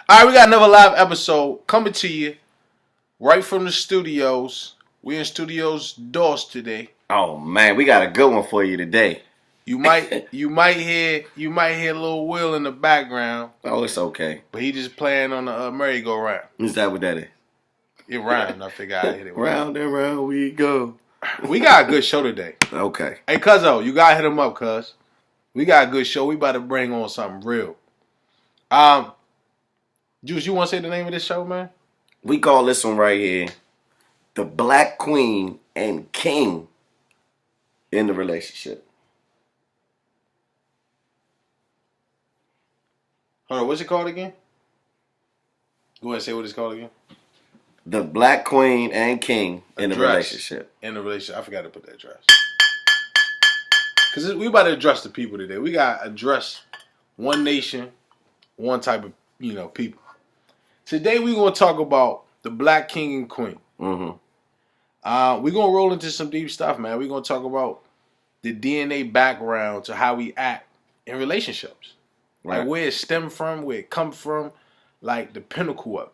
All right, we got another live episode coming to you right from the studios. We in studios DOS today. Oh man, we got a good one for you today. You might hear a little Will in the background, Oh, it's okay. but he just playing on the merry-go-round. Is that what that is? It rhymed. I figured I hit it. Round and round we go. We got a good show today. Okay. Hey, Cuzzo, you gotta hit him up, cuz. We got a good show. We about to bring on something real. Juice, you want to say the name of this show, man? We call this one right here the Black Queen and King in the relationship. Hold on, what's it called again? Go ahead and say what it's called again. The Black Queen and King in the relationship. In the relationship. I forgot to put that address. Because we about to address the people today. We got to address one nation, one type of, people. Today we're going to talk about the Black King and Queen. Mm-hmm. We're going to roll into some deep stuff, man. We're going to talk about the DNA background to how we act in relationships. Right. Like where it stemmed from, where it come from, like the pinnacle of it.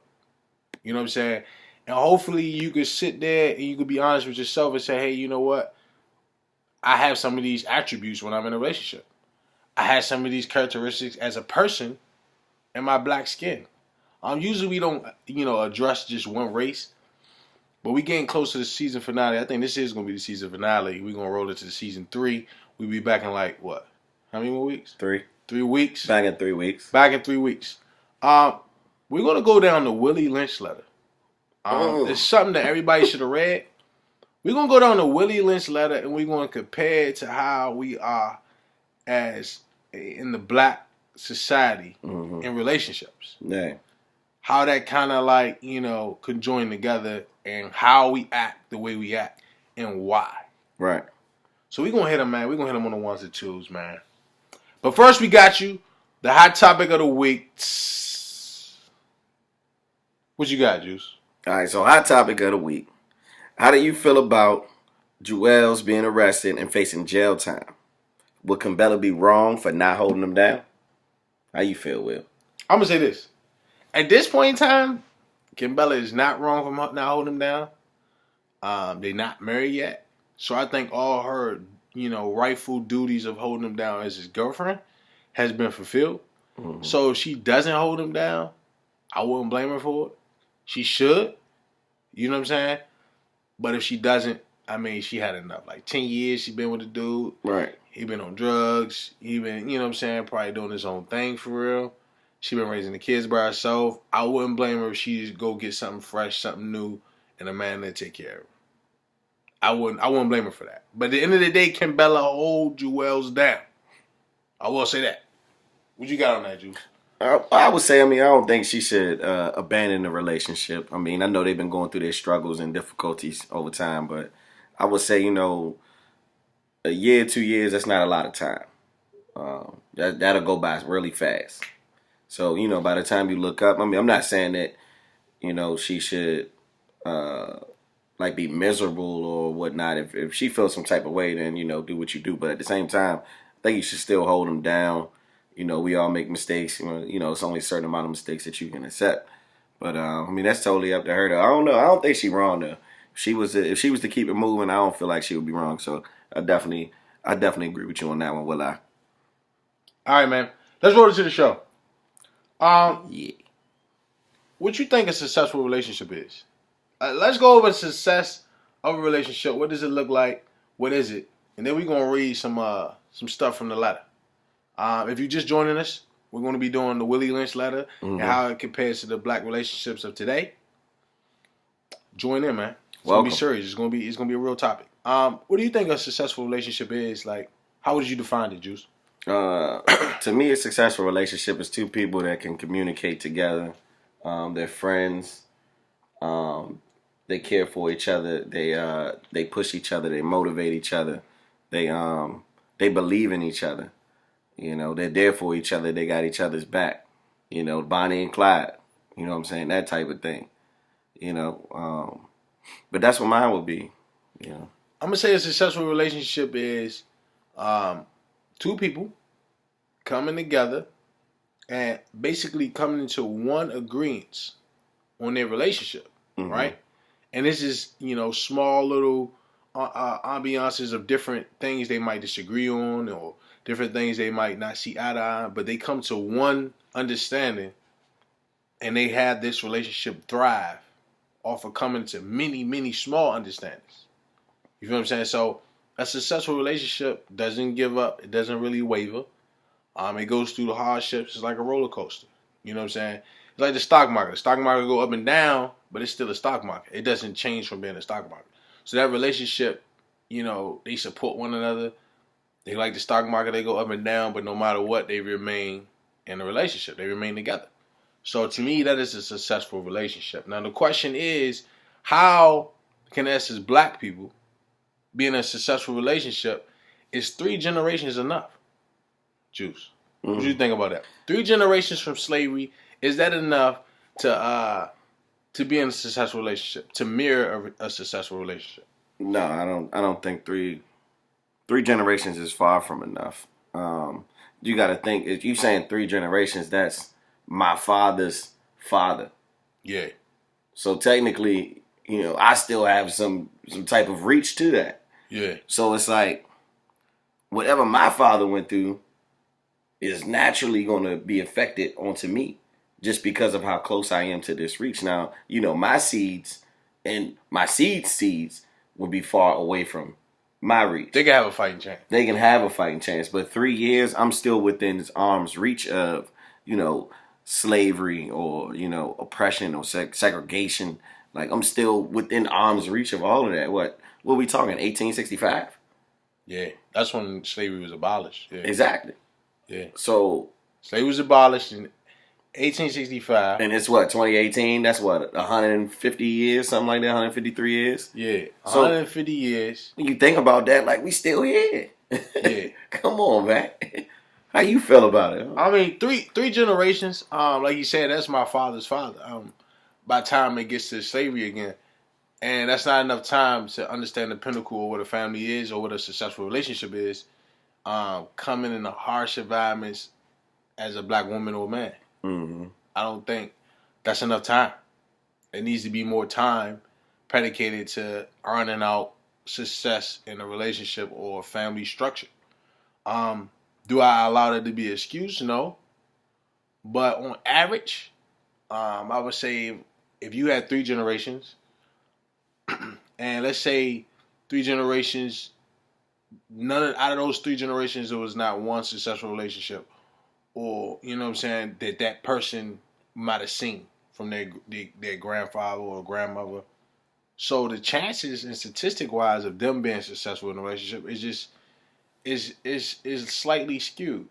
You know what I'm saying? And hopefully you could sit there and you could be honest with yourself and say, hey, you know what? I have some of these attributes when I'm in a relationship. I have some of these characteristics as a person in my black skin. Usually we don't, address just one race. But we getting close to the season finale. I think this is going to be the season finale. We're going to roll into the season 3. We'll be back in like, what? How many more weeks? 3. 3 weeks? Back in 3 weeks. Back in 3 weeks. We're going to go down the Willie Lynch letter. It's something that everybody should have read. We're going to go down the Willie Lynch letter and we're going to compare it to how we are as in the black society in relationships. Yeah. How that kind of could join together and how we act the way we act and why. Right. So we're going to hit them, man. We're going to hit them on the ones and twos, man. But first we got you, the hot topic of the week. What you got, Juice? All right, so hot topic of the week. How do you feel about Jewels being arrested and facing jail time? Would Kimbella be wrong for not holding them down? How you feel, Will? I'm going to say this. At this point in time, Kimbella is not wrong for not holding him down. They're not married yet. So I think all her, rightful duties of holding him down as his girlfriend has been fulfilled. Mm-hmm. So if she doesn't hold him down, I wouldn't blame her for it. She should. You know what I'm saying? But if she doesn't, she had enough. Like 10 years she been with the dude. Right. He been on drugs. He been, probably doing his own thing for real. She been raising the kids by herself. I wouldn't blame her if she go get something fresh, something new, and a man that take care of her. I wouldn't blame her for that. But at the end of the day, Kimbella hold Jewels down. I will say that. What you got on that, Juice? I would say, I don't think she should abandon the relationship. I know they've been going through their struggles and difficulties over time, but I would say, a year, 2 years, that's not a lot of time. That'll go by really fast. So, by the time you look up, I'm not saying that, she should, be miserable or whatnot. If she feels some type of way, then, do what you do. But at the same time, I think you should still hold them down. We all make mistakes. It's only a certain amount of mistakes that you can accept. But, that's totally up to her, though. I don't know. I don't think she's wrong, though. If she was to keep it moving, I don't feel like she would be wrong. So, I definitely agree with you on that one, will I? All right, man. Let's roll into the show. Yeah. What you think a successful relationship is? Let's go over the success of a relationship. What does it look like? What is it? And then we're going to read some stuff from the letter. If you're just joining us, we're going to be doing the Willie Lynch letter and how it compares to the black relationships of today. Join in, man. It's going to be serious. It's going to be a real topic. What do you think a successful relationship is? Like, how would you define it, Juice? To me, a successful relationship is two people that can communicate together. They're friends. They care for each other. They push each other. They motivate each other. They believe in each other. They're there for each other. They got each other's back. Bonnie and Clyde. You know what I'm saying? That type of thing. But that's what mine would be. I'm gonna say a successful relationship is two people coming together and basically coming into one agreement on their relationship, right? And this is, small little ambiances of different things they might disagree on or different things they might not see eye to eye, but they come to one understanding and they have this relationship thrive off of coming to many, many small understandings. You feel what I'm saying? So a successful relationship doesn't give up. It doesn't really waver. It goes through the hardships. It's like a roller coaster. You know what I'm saying? It's like the stock market. The stock market go up and down, but it's still a stock market. It doesn't change from being a stock market. So that relationship, they support one another. They like the stock market. They go up and down, but no matter what, they remain in a relationship. They remain together. So to me, that is a successful relationship. Now the question is, how can us as black people be in a successful relationship? Is 3 generations enough? Juice. What do you think about that? 3 generations from slavery, is that enough to be in a successful relationship, to mirror a successful relationship? No, I don't think three generations is far from enough. You got to think, if you saying 3 generations, that's my father's father. Yeah. So technically, I still have some type of reach to that. Yeah. So it's like, whatever my father went through is naturally going to be affected onto me just because of how close I am to this reach. Now, my seeds and my seeds will be far away from my reach. They can have a fighting chance. They can have a fighting chance. But 3 years, I'm still within his arm's reach of, slavery or, oppression or segregation. Like, I'm still within arm's reach of all of that. What are we talking, 1865? Yeah, that's when slavery was abolished. Yeah. Exactly. Yeah. So slavery was abolished in 1865. And it's what, 2018? That's what, 150 years, something like that, 153 years? Yeah, 150 years. You think about that, like, we still here. Yeah. Come on, man. How you feel about it? I mean, three generations. Like you said, that's my father's father. By the time it gets to slavery again, and that's not enough time to understand the pinnacle of what a family is or what a successful relationship is. Coming in the harsh environments as a black woman or man, I don't think that's enough time. There needs to be more time predicated to earning out success in a relationship or a family structure. Do I allow that to be an excuse? No. But on average, I would say if you had 3 generations, and let's say 3 generations, out of those 3 generations, there was not one successful relationship, or that person might have seen from their grandfather or grandmother. So the chances and statistic wise of them being successful in a relationship is slightly skewed,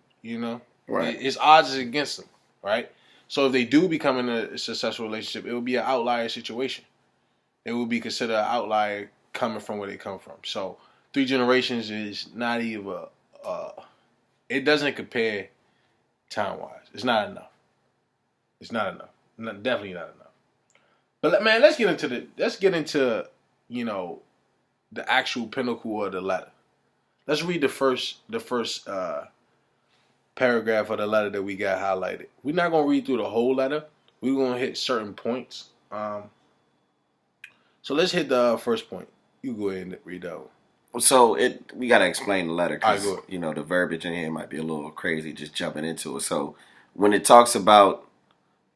Right. It's odds against them, right? So if they do become in a successful relationship, it will be an outlier situation. It will be considered an outlier coming from where they come from. So 3 generations is not even it doesn't compare time wise. It's not enough. It's not enough. Definitely not enough. But man, let's get into the actual pinnacle of the letter. Let's read the first paragraph of the letter that we got highlighted. We're not gonna read through the whole letter. We're gonna hit certain points. So let's hit the first point. You go ahead and read that one. So we gotta explain the letter because All right, the verbiage in here might be a little crazy just jumping into it. So when it talks about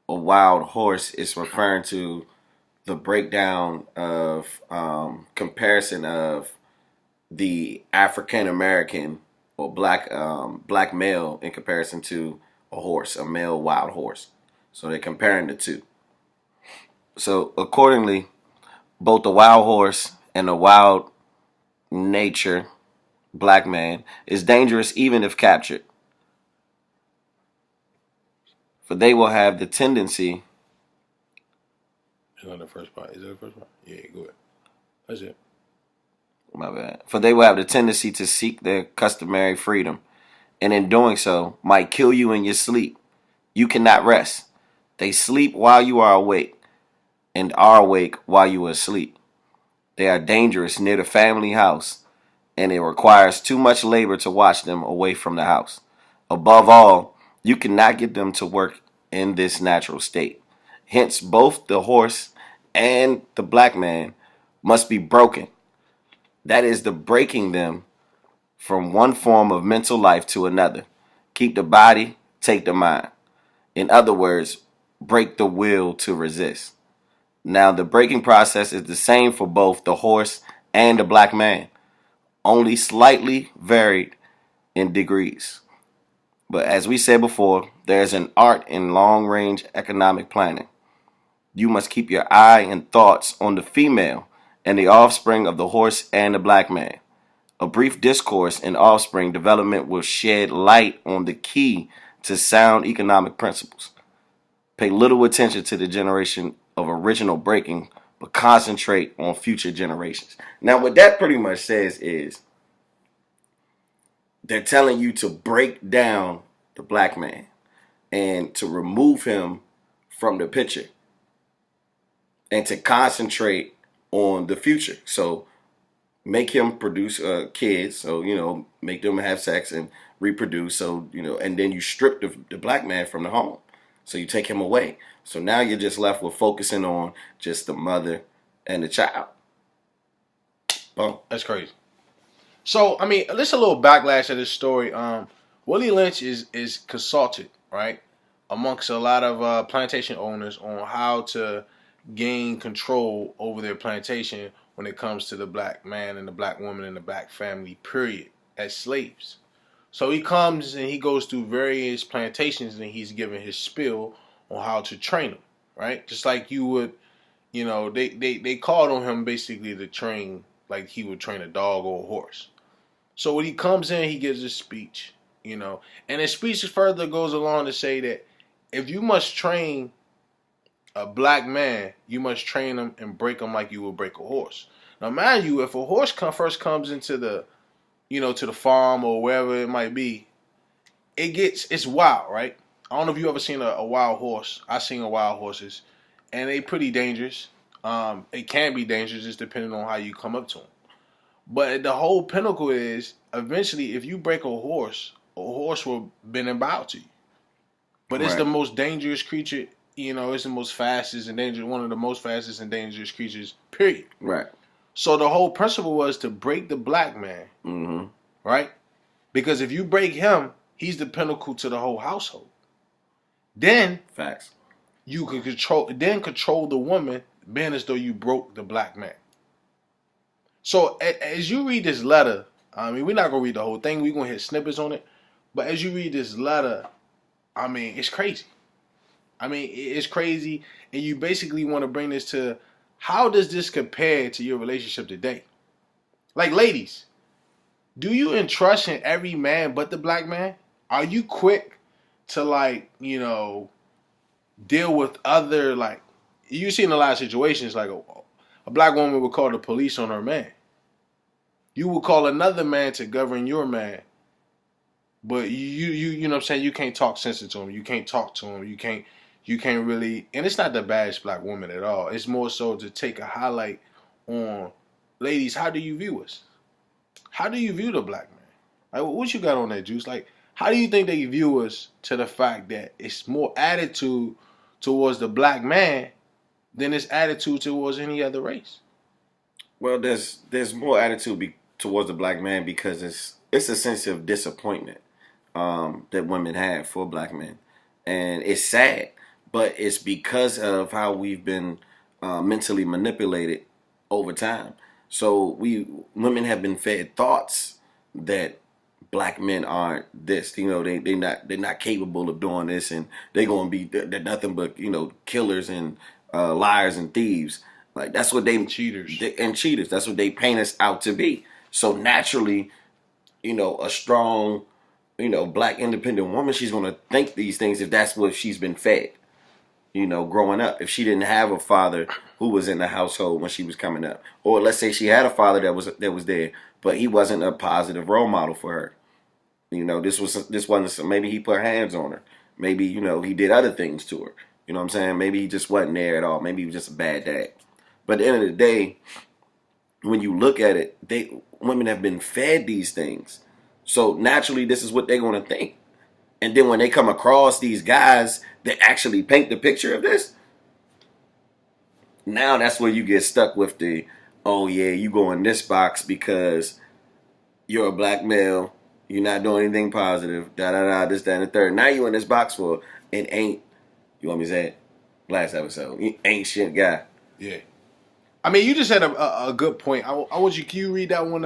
a wild horse, it's referring to the breakdown of comparison of the African American or black male in comparison to a horse, a male wild horse. So they're comparing the two. So accordingly, both the wild horse and the wild nature black man is dangerous even if captured. For they will have the tendency. Is that the first part? Yeah, go ahead. That's it. My bad. For they will have the tendency to seek their customary freedom, and in doing so might kill you in your sleep. You cannot rest. They sleep while you are awake, and are awake while you are asleep. They are dangerous near the family house, and it requires too much labor to watch them away from the house. Above all, You cannot get them to work in this natural state. Hence, both the horse and the black man must be broken. That is the breaking them from one form of mental life to another. Keep the body, take the mind. In other words, break the will to resist. Now, the breaking process is the same for both the horse and the black man, only slightly varied in degrees. But as we said before, there's an art in long range economic planning. You must keep your eye and thoughts on the female and the offspring of the horse and the black man. A brief discourse in offspring development will shed light on the key to sound economic principles. Pay little attention to the generation of original breaking, but concentrate on future generations. Now, what that pretty much says is they're telling you to break down the black man and to remove him from the picture and to concentrate on the future. So make him produce kids. So, make them have sex and reproduce. So, and then you strip the black man from the home. So you take him away. So now you're just left with focusing on just the mother and the child. Boom. That's crazy. So, I mean, there's a little backlash of this story. Willie Lynch is consulted, right, amongst a lot of plantation owners on how to gain control over their plantation when it comes to the black man and the black woman and the black family, period, as slaves. So he comes and he goes through various plantations and he's giving his spiel on how to train them, right? Just like you would, they called on him basically to train like he would train a dog or a horse. So when he comes in, he gives his speech, and his speech further goes along to say that if you must train a black man, you must train him and break him like you would break a horse. Now, mind you, if a horse first comes into the, to the farm or wherever it might be, it's wild, right? I don't know if you ever seen a wild horse. I've seen wild horses, and they pretty dangerous. It can be dangerous just depending on how you come up to them. But the whole pinnacle is eventually, if you break a horse will bend and bow to you. But it's the most dangerous creature. It's the most fastest and dangerous, one of the most fastest and dangerous creatures. Period. Right. So the whole principle was to break the black man. Mm-hmm. Right. Because if you break him, he's the pinnacle to the whole household. Then facts. You can control the woman, being as though you broke the black man. So as you read this letter, I mean, we're not gonna read the whole thing. We're gonna hit snippets on it. But as you read this letter, I mean, it's crazy. It's crazy, and you basically want to bring this to how does this compare to your relationship today? Like, ladies, do you entrust in every man but the black man? Are you quick to deal with other, like, you see in a lot of situations, like a black woman would call the police on her man. You would call another man to govern your man. But you know what I'm saying, you can't talk sense to him. You can't talk to him. You can't really, and it's not the baddest black woman at all. It's more so to take a highlight on, ladies, how do you view us? How do you view the black man? Like, what you got on that, Juice? Like, how do you think they view us to the fact that it's more attitude towards the black man than it's attitude towards any other race? Well, there's more attitude towards the black man because it's a sense of disappointment that women have for black men, and it's sad, but it's because of how we've been mentally manipulated over time. So women have been fed thoughts that black men aren't this. They're not capable of doing this, and they're nothing but killers and liars and thieves. Like, that's what cheaters. Cheaters. That's what they paint us out to be. So naturally, a strong, black independent woman, she's gonna think these things if that's what she's been fed. Growing up, if she didn't have a father who was in the household when she was coming up, or let's say she had a father that was there, but he wasn't a positive role model for her. This wasn't. Maybe he put hands on her. Maybe he did other things to her. You know what I'm saying? Maybe he just wasn't there at all. Maybe he was just a bad dad. But at the end of the day, when you look at it, women have been fed these things, so naturally this is what they're going to think. And then when they come across these guys that actually paint the picture of this, now that's where you get stuck with the, oh yeah, you go in this box because you're a black male, you're not doing anything positive, da da da, this, that, and the third. Now you in this box for an ain't, you want me to say it? Last episode, you ain't shit guy. Yeah. I mean, you just had a good point. I want you, can you read that one,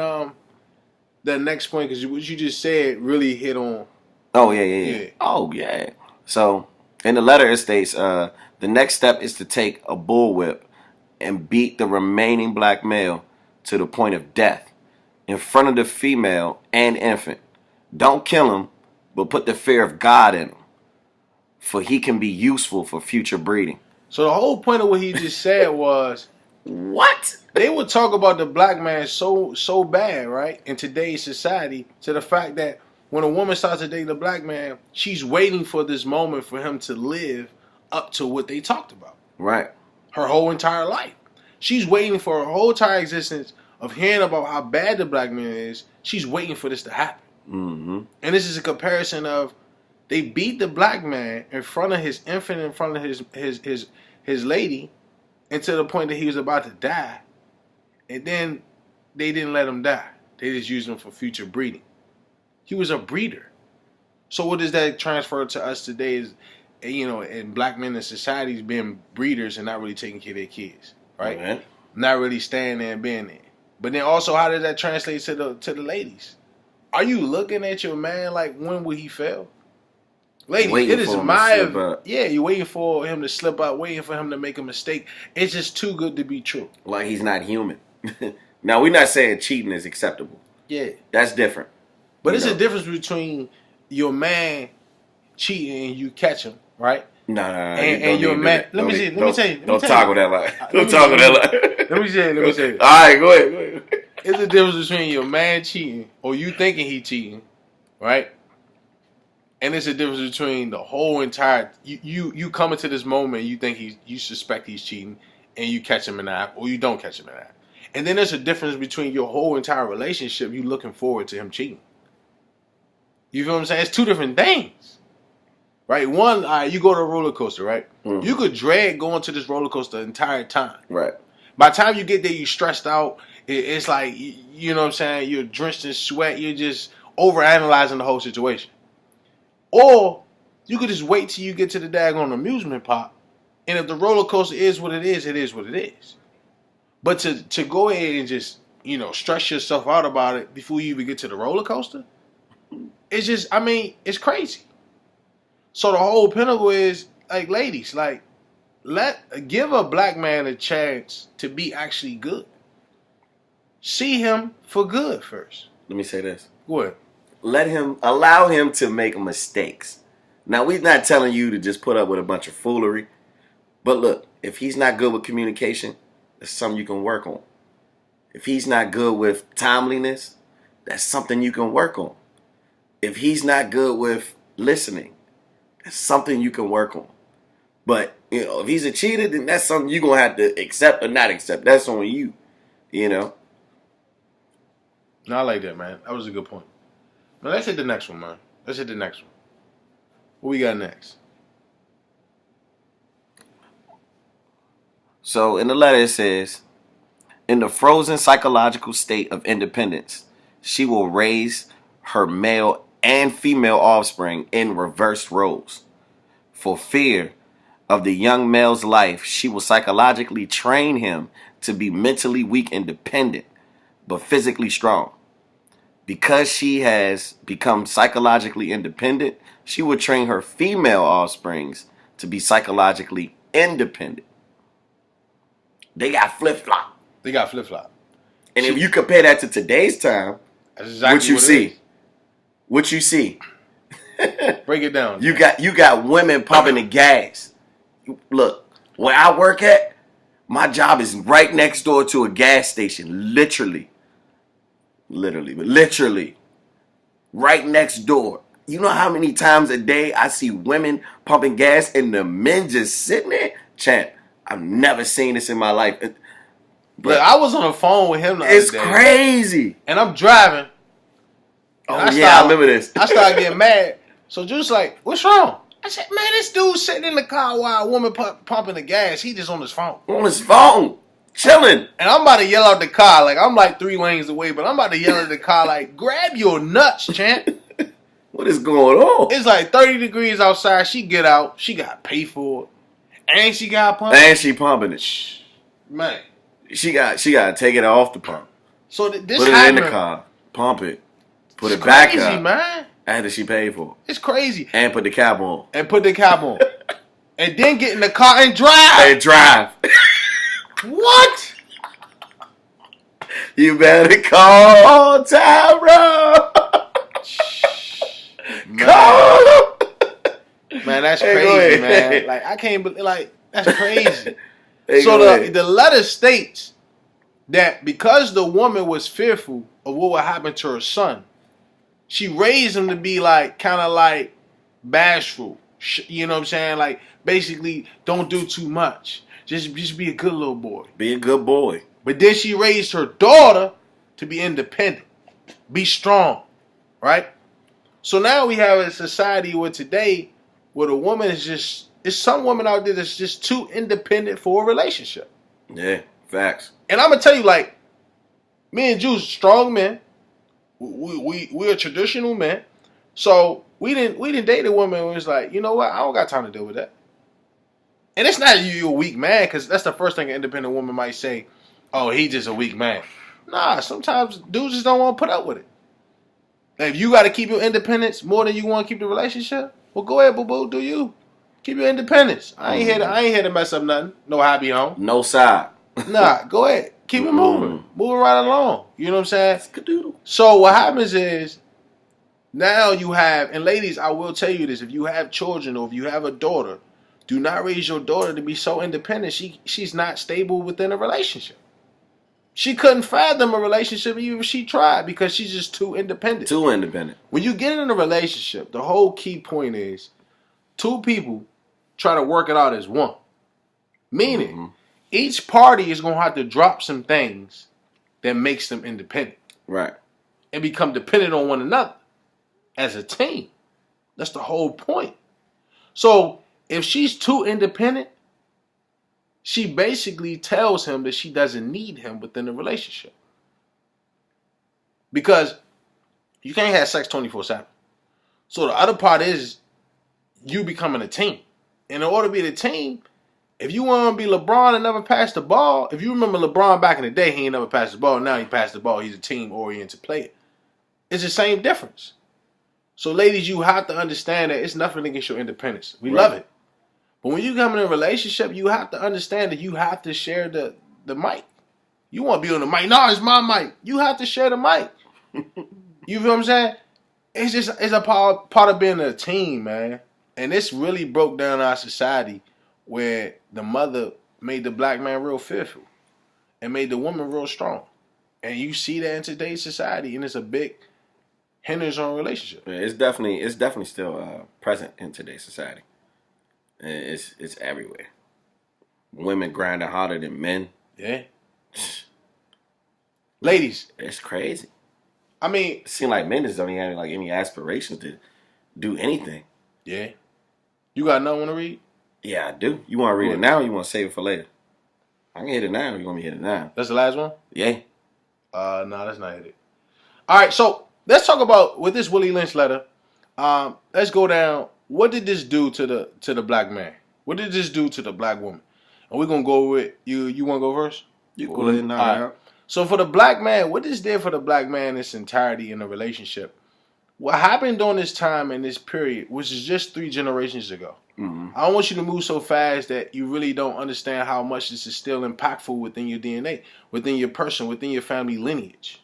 that next point? Because what you just said really hit on. Oh, yeah. Oh, yeah. So, in the letter it states, the next step is to take a bullwhip and beat the remaining black male to the point of death in front of the female and infant. Don't kill him, but put the fear of God in him, for he can be useful for future breeding. So the whole point of what he just said was, what? They would talk about the black man so bad, right, in today's society, to the fact that when a woman starts to date a black man, she's waiting for this moment for him to live up to what they talked about. Right. Her whole entire life. She's waiting for her whole entire existence of hearing about how bad the black man is. She's waiting for this to happen. Mm-hmm. And this is a comparison of, they beat the black man in front of his infant, in front of his lady, and to the point that he was about to die. And then they didn't let him die. They just used him for future breeding. He was a breeder. So what does that transfer to us today is, and black men in societies being breeders and not really taking care of their kids, right? Okay. Not really staying there and being there. But then also, how does that translate to the ladies? Are you looking at your man like, when will he fail? Ladies, it is you're waiting for him to slip up, waiting for him to make a mistake. It's just too good to be true. Like he's not human. Now, we're not saying cheating is acceptable. Yeah. That's different. But it's a difference between your man cheating and you catch him, right? No. And your man. Let me tell you. Don't talk with that lie. Don't talk with that lie. Let me say it. All right, go ahead. It's a difference between your man cheating or you thinking he cheating, right? And it's a difference between the whole entire, you come into this moment and you think you suspect he's cheating and you catch him in the act, or you don't catch him in the act. And then there's a difference between your whole entire relationship, you looking forward to him cheating. You feel what I'm saying? It's two different things. Right? One, you go to a roller coaster, right? Mm-hmm. You could drag going to this roller coaster the entire time. Right. By the time you get there, you stressed out. It's like, you know what I'm saying? You're drenched in sweat. You're just overanalyzing the whole situation. Or you could just wait till you get to the daggone amusement park, and if the roller coaster is what it is, it is what it is. But to go ahead and just, stress yourself out about it before you even get to the roller coaster, it's just, it's crazy. So the whole pinnacle is, like, ladies, like, give a black man a chance to be actually good. See him for good first. Let me say this. Go ahead. Allow him to make mistakes. Now, we're not telling you to just put up with a bunch of foolery. But look, if he's not good with communication, that's something you can work on. If he's not good with timeliness, that's something you can work on. If he's not good with listening, that's something you can work on. But, if he's a cheater, then that's something you're going to have to accept or not accept. That's on you, No, I like that, man. That was a good point. Now, let's hit the next one, man. What we got next? So, in the letter it says, in the frozen psychological state of independence, she will raise her male and female offspring in reversed roles. For fear of the young male's life, she will psychologically train him to be mentally weak and dependent, but physically strong. Because she has become psychologically independent, she will train her female offsprings to be psychologically independent. They got flip-flop. And if you compare that to today's time, that's exactly what you see? Break it down. You got women pumping the gas. Look, where I work at, my job is right next door to a gas station. Literally, right next door. You know how many times a day I see women pumping gas and the men just sitting there? Champ, I've never seen this in my life. But I was on the phone with him the other day. It's crazy. And I'm driving. I remember this. I started getting mad So Juice like, what's wrong? I said, man, this dude sitting in the car while a woman pumping the gas. He just on his phone. On his phone. Chilling. And I'm about to yell out the car. Like, I'm like 3 lanes away, but I'm about to yell at the car like, grab your nuts, champ. What is going on? It's like 30 degrees outside. She get out. She got to pay for it. And she got pumped. And she pumping it. Man. She got to take it off the pump. So this put it happened. in the car. Pump it. Put it crazy, back up. Man. After she paid for it. It's crazy. And put the cap on. And then get in the car and drive. What? You better call Tyra. Call him. Man, that's crazy, man. Like, I can't believe, like, that's crazy. So the letter states that because the woman was fearful of what would happen to her son, she raised him to be like, kind of like bashful. You know what I'm saying? Like, basically, don't do too much. Just be a good little boy. Be a good boy. But then she raised her daughter to be independent. Be strong. Right? So now we have a society where today, where the woman is just, there's some women out there that's just too independent for a relationship. Yeah, facts. And I'm going to tell you, like, me and Juice, strong men. We're traditional men. So we didn't date a woman who was like, you know what, I don't got time to deal with that. And it's not you're a weak man, because that's the first thing an independent woman might say. Oh, he just a weak man. Nah, sometimes dudes just don't want to put up with it. If you got to keep your independence more than you want to keep the relationship, well, go ahead, boo-boo, do you. Keep your independence. I ain't here to mess up nothing. No happy home. No side. Nah, go ahead. Keep it moving. Move it right along. You know what I'm saying? Skadoodle. So what happens is, now you have, and ladies, I will tell you this, if you have children or if you have a daughter, do not raise your daughter to be so independent. She's not stable within a relationship. She couldn't fathom a relationship even if she tried, because she's just too independent. Too independent. When you get in a relationship, the whole key point is 2 people try to work it out as one. Meaning, each party is going to have to drop some things that makes them independent. Right. And become dependent on one another as a team. That's the whole point. So, if she's too independent, she basically tells him that she doesn't need him within the relationship. Because you can't have sex 24/7. So the other part is you becoming a team. And in order to be the team, if you want to be LeBron and never pass the ball, if you remember LeBron back in the day, he ain't never passed the ball. Now he passed the ball. He's a team-oriented player. It's the same difference. So ladies, you have to understand that it's nothing against your independence. We love it. But when you come in a relationship, you have to understand that you have to share the mic. You want to be on the mic. No, it's my mic. You have to share the mic. You feel what I'm saying? It's a part of being a team, man. And this really broke down our society where the mother made the black man real fearful and made the woman real strong. And you see that in today's society, and it's a big hindrance on relationship. Yeah, it's definitely still present in today's society. It's everywhere. Women grinding harder than men. Yeah. Ladies, it's crazy. I mean, it seems like men just don't even have like any aspirations to do anything. Yeah. You got another one to read? Yeah, I do. You want to read it now or you want to save it for later? I can hit it now or you want me to hit it now? That's the last one? Yeah. No, that's not it. All right, so let's talk about with this Willie Lynch letter. Let's go down. What did this do to the black man? What did this do to the black woman? And we're gonna go with you. You want to go first? You go ahead now. Right. So for the black man, what this did for the black man in its entirety in a relationship? What happened during this time in this period, which is just 3 generations ago. Mm-hmm. I don't want you to move so fast that you really don't understand how much this is still impactful within your DNA, within your person, within your family lineage.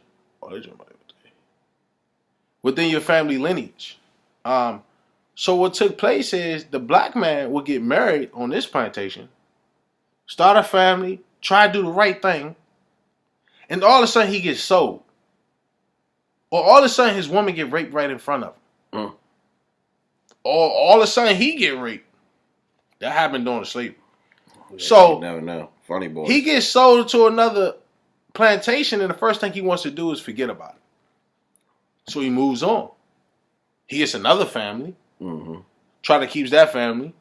Within your family lineage. So what took place is the black man would get married on this plantation, start a family, try to do the right thing, and all of a sudden he gets sold. Or all of a sudden his woman get raped right in front of him. Or all of a sudden he get raped. That happened during the slavery. Yeah, so you never know. Funny boy. He gets sold to another plantation, and the first thing he wants to do is forget about it. So he moves on. He gets another family. try to keep that family.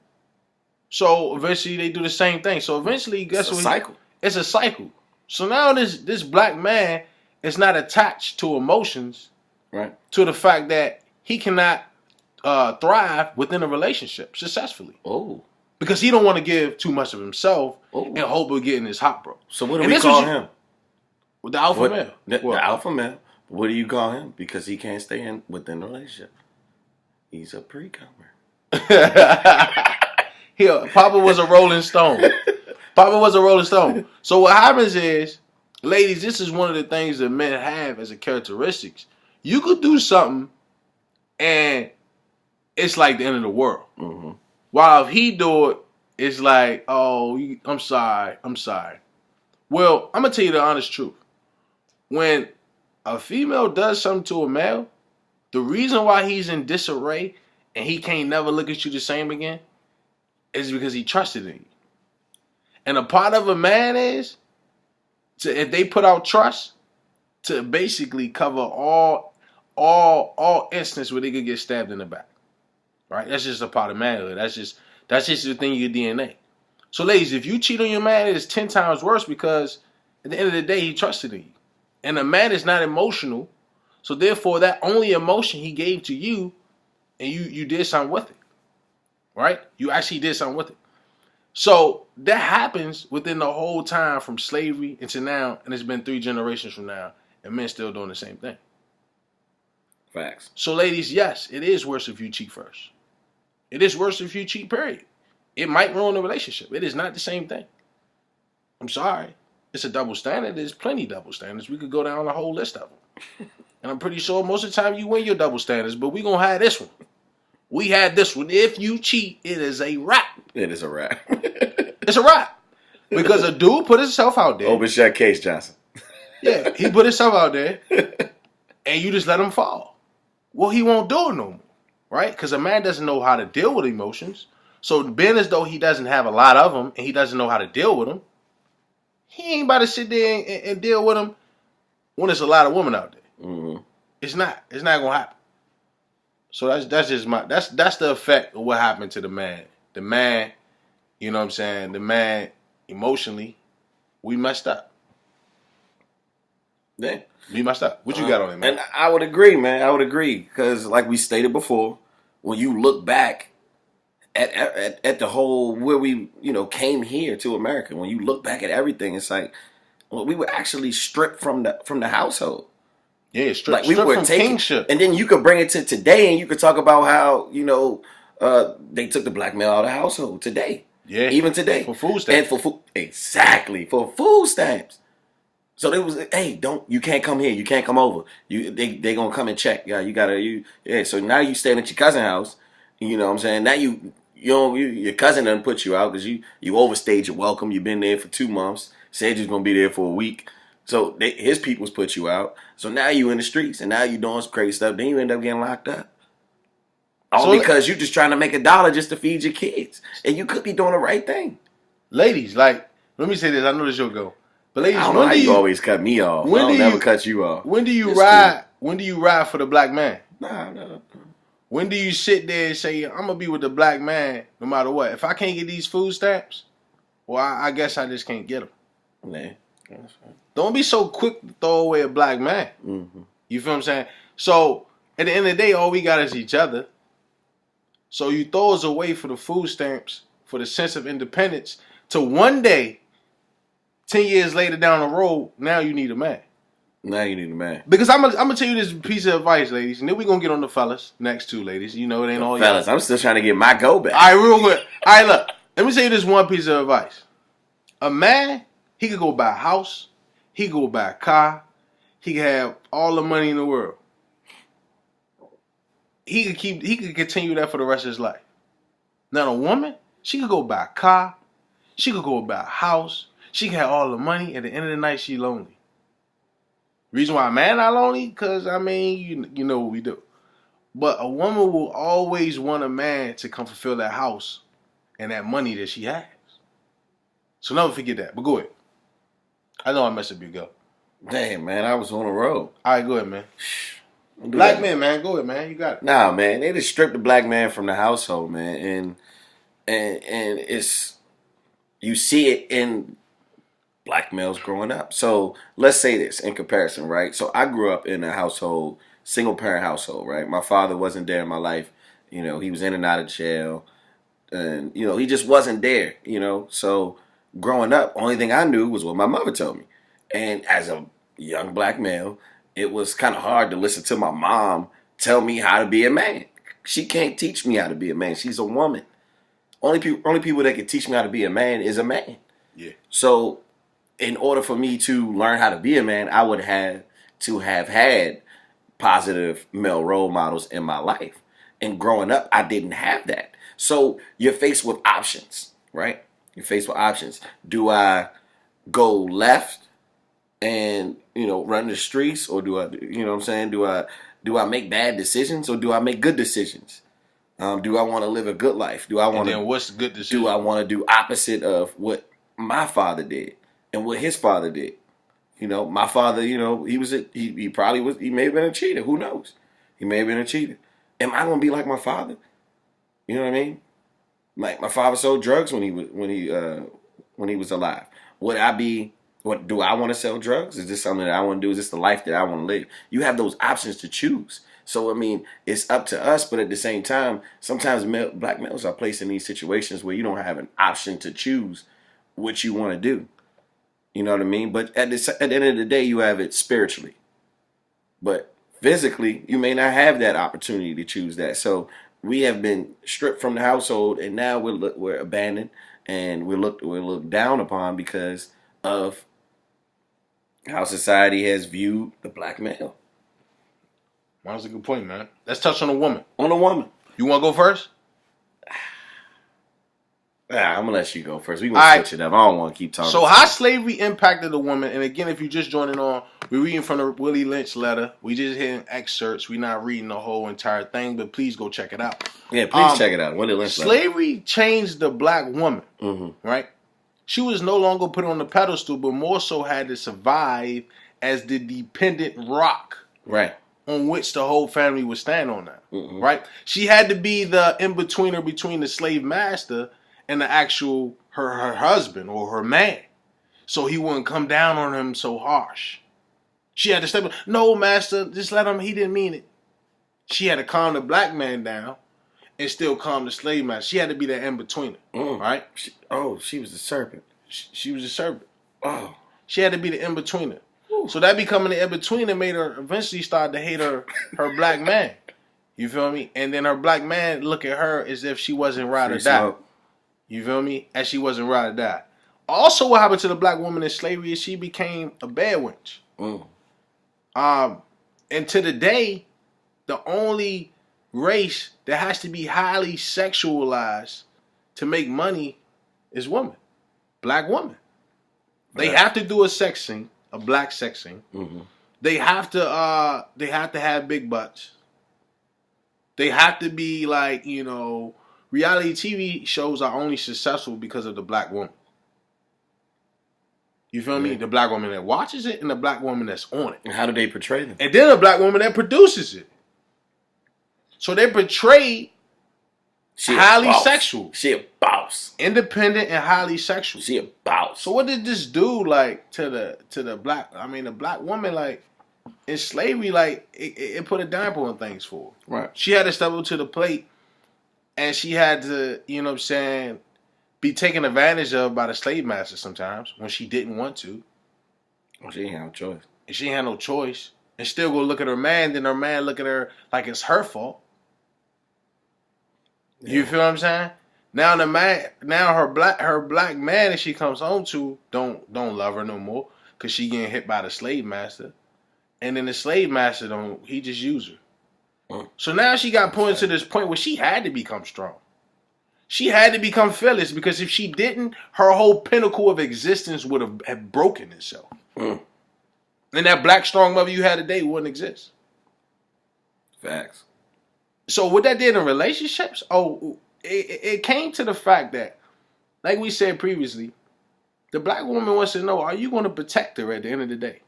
So eventually they do the same thing. So eventually, guess what? Cycle. It's a cycle. So now this black man is not attached to emotions, right? To the fact that he cannot thrive within a relationship successfully. Oh. Because he don't want to give too much of himself in hope of getting his hot bro. So what do we call him? The alpha male. The alpha male. What do you call him? Because he can't stay within the relationship. He's a pre-comer. Papa was a Rolling Stone. Papa was a Rolling Stone. So what happens is, ladies, this is one of the things that men have as a characteristics. You could do something and it's like the end of the world. Mm-hmm. While if he do it, it's like, oh, I'm sorry. Well, I'm going to tell you the honest truth. When a female does something to a male, the reason why he's in disarray and he can't never look at you the same again is because he trusted in you. And a part of a man is, if they put out trust, to basically cover all instances where they could get stabbed in the back. Right? That's just a part of manhood. That's just the thing of your DNA. So ladies, if you cheat on your man, it's 10 times worse because at the end of the day, he trusted in you. And a man is not emotional. So therefore, that only emotion he gave to you, and you did something with it. Right? You actually did something with it. So that happens within the whole time from slavery into now, and it's been 3 generations from now, and men still doing the same thing. Facts. So ladies, yes, it is worse if you cheat first. It is worse if you cheat, period. It might ruin the relationship. It is not the same thing. I'm sorry. It's a double standard. There's plenty double standards. We could go down a whole list of them. And I'm pretty sure most of the time you win your double standards, but we're going to have this one. We had this one. If you cheat, it is a wrap. It is a wrap. It's a wrap. Because a dude put himself out there. Open shut case, Johnson. Yeah, he put himself out there, and you just let him fall. Well, he won't do it no more, right? Because a man doesn't know how to deal with emotions. So being as though he doesn't have a lot of them, and he doesn't know how to deal with them, he ain't about to sit there and deal with them when there's a lot of women out there. Mm-hmm. It's not gonna happen. So that's just that's the effect of what happened to the man. The man, you know what I'm saying? The man emotionally, we messed up. Yeah. We messed up. What you got on it, man? And I would agree, man. I would agree. Because like we stated before, when you look back at the whole where we, came here to America, when you look back at everything, it's like, well, we were actually stripped from the household. Yeah, stripped from kingship. And then you could bring it to today, and you could talk about how they took the black male out of the household today. Yeah, even today for food stamps. And for food stamps. So they was, hey, you can't come here, you can't come over. They gonna come and check. Yeah, So now you staying at your cousin's house. You know what I'm saying? Now your cousin done put you out because you overstayed your welcome. You've been there for 2 months. Said you was gonna be there for a week. So his peoples put you out. So now you in the streets, and now you doing some crazy stuff. Then you end up getting locked up. All because you just trying to make $1 just to feed your kids, and you could be doing the right thing. Ladies, let me say this. I know this will go, but ladies, I don't know how you always cut me off. I don't never cut you off. When do you ride? Cool. When do you ride for the black man? No. When do you sit there and say, I'm gonna be with the black man no matter what? If I can't get these food stamps, well, I guess I just can't get them. Nah. Don't be so quick to throw away a black man. Mm-hmm. You feel what I'm saying? So at the end of the day, all we got is each other. So you throw us away for the food stamps, for the sense of independence, to one day, 10 years later down the road, now you need a man. Now you need a man. Because I'm gonna tell you this piece of advice, ladies, and then we're gonna get on the fellas next two, ladies. You know it ain't all fellas. I'm still trying to get my go back. All right, real quick. All right, look. Let me tell you this one piece of advice. A man, he could go buy a house, he could go buy a car, he could have all the money in the world. He could continue that for the rest of his life. Now a woman, she could go buy a car, she could go buy a house, she could have all the money. At the end of the night, she lonely. Reason why a man not lonely? Because, you know what we do. But a woman will always want a man to come fulfill that house and that money that she has. So never forget that. But go ahead. I know I messed up your go. Damn, man, I was on the road. All right, go ahead, man. Black men, man, go ahead, man. You got it. Nah, man, they just stripped the black man from the household, man, and it's you see it in black males growing up. So let's say this in comparison, right? So I grew up in a household, single parent household, right? My father wasn't there in my life. You know, he was in and out of jail, and you know, he just wasn't there. You know, so growing up, only thing I knew was what my mother told me, and as a young black male, it was kind of hard to listen to my mom tell me how to be a man. She can't teach me how to be a man. She's a woman. Only people that can teach me how to be a man is a man. Yeah. So in order for me to learn how to be a man, I would have to have had positive male role models in my life. And growing up, I didn't have that. So you're faced with options, right? You're faced with options. Do I go left and, you know, run the streets, or do I, you know what I'm saying? Do I make bad decisions, or do I make good decisions? Do I want to live a good life? Do I want to? And then what's the good decision? Do I want to do opposite of what my father did and what his father did? You know, my father, you know, he may have been a cheater. Who knows? He may have been a cheater. Am I gonna be like my father? You know what I mean? Like my father sold drugs when he was alive. Would I be? What do I want to sell drugs? Is this something that I want to do? Is this the life that I want to live? You have those options to choose. So I mean, it's up to us, but at the same time, sometimes black males are placed in these situations where you don't have an option to choose what you want to do. You know what I mean? But at the end of the day, you have it spiritually. But physically, you may not have that opportunity to choose that. So we have been stripped from the household, and now we're abandoned, and we're looked down upon because of how society has viewed the black male. That was a good point, man. Let's touch on a woman. On a woman. You want to go first? I'm going to let you go first. We're going to switch it up. I don't want to keep talking. So how slavery impacted the woman, and again, if you're just joining on, we're reading from the Willie Lynch letter. We just hitting excerpts. We're not reading the whole entire thing, but please go check it out. Yeah, please check it out. Willie Lynch letter. Slavery changed the black woman, right? She was no longer put on the pedestal, but more so had to survive as the dependent rock. Right. On which the whole family would stand on that, right? She had to be the in-betweener between the slave master and the actual her husband or her man, so he wouldn't come down on him so harsh. She had to step up. No, master, just let him. He didn't mean it. She had to calm the black man down and still calm the slave master. She had to be that in-betweener, right? She was the serpent. She was the serpent. Oh, she had to be the in-betweener. So that becoming the in-betweener made her eventually start to hate her black man. You feel me? And then her black man look at her as if she wasn't ride or die. You feel me? As she wasn't ride or die. Also, what happened to the black woman in slavery is she became a bad wench. And to the day, the only race that has to be highly sexualized to make money is women. Black women. They have to do a sex scene. A black sex scene. They have to have big butts. They have to be like, you know, reality TV shows are only successful because of the black woman. You feel me? The black woman that watches it and the black woman that's on it. And how do they portray them? And then the black woman that produces it. So they portray highly sexual. She a boss. Independent and highly sexual. She a boss. So what did this do like to the black, I mean the black woman, like in slavery, like it put a damper on things for her. Right. She had to step up to the plate, and she had to, you know what I'm saying, be taken advantage of by the slave master sometimes when she didn't want to. Well, she ain't have no choice. And she had no choice. And still go look at her man, then her man look at her like it's her fault. You feel what I'm saying? Now her black man that she comes home to don't love her no more because she getting hit by the slave master, and then the slave master he just use her. So now she got pointed to this point where she had to become strong. She had to become fearless because if she didn't, her whole pinnacle of existence would have broken itself. And that black strong mother you had today wouldn't exist. Facts. So what that did in relationships, it came to the fact that, like we said previously, the black woman wants to know, are you going to protect her at the end of the day?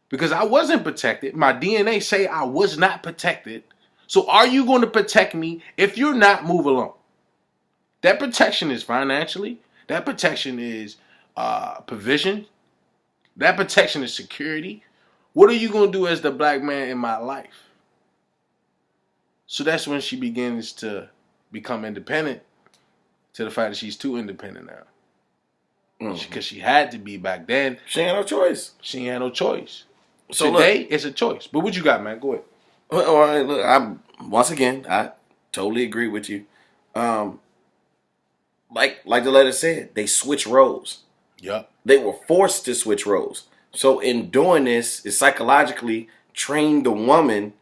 Because I wasn't protected. My DNA say I was not protected. So are you going to protect me? If you're not, move along. That protection is financially. That protection is provision. That protection is security. What are you going to do as the black man in my life? So that's when she begins to become independent, to the fact that she's too independent now. Because she had to be back then. She had no choice. She ain't had no choice. So today, look, it's a choice. But what you got, man? Go ahead. All right, look, I totally agree with you. Like the letter said, they switch roles. Yep. They were forced to switch roles. So in doing this, it psychologically trained the woman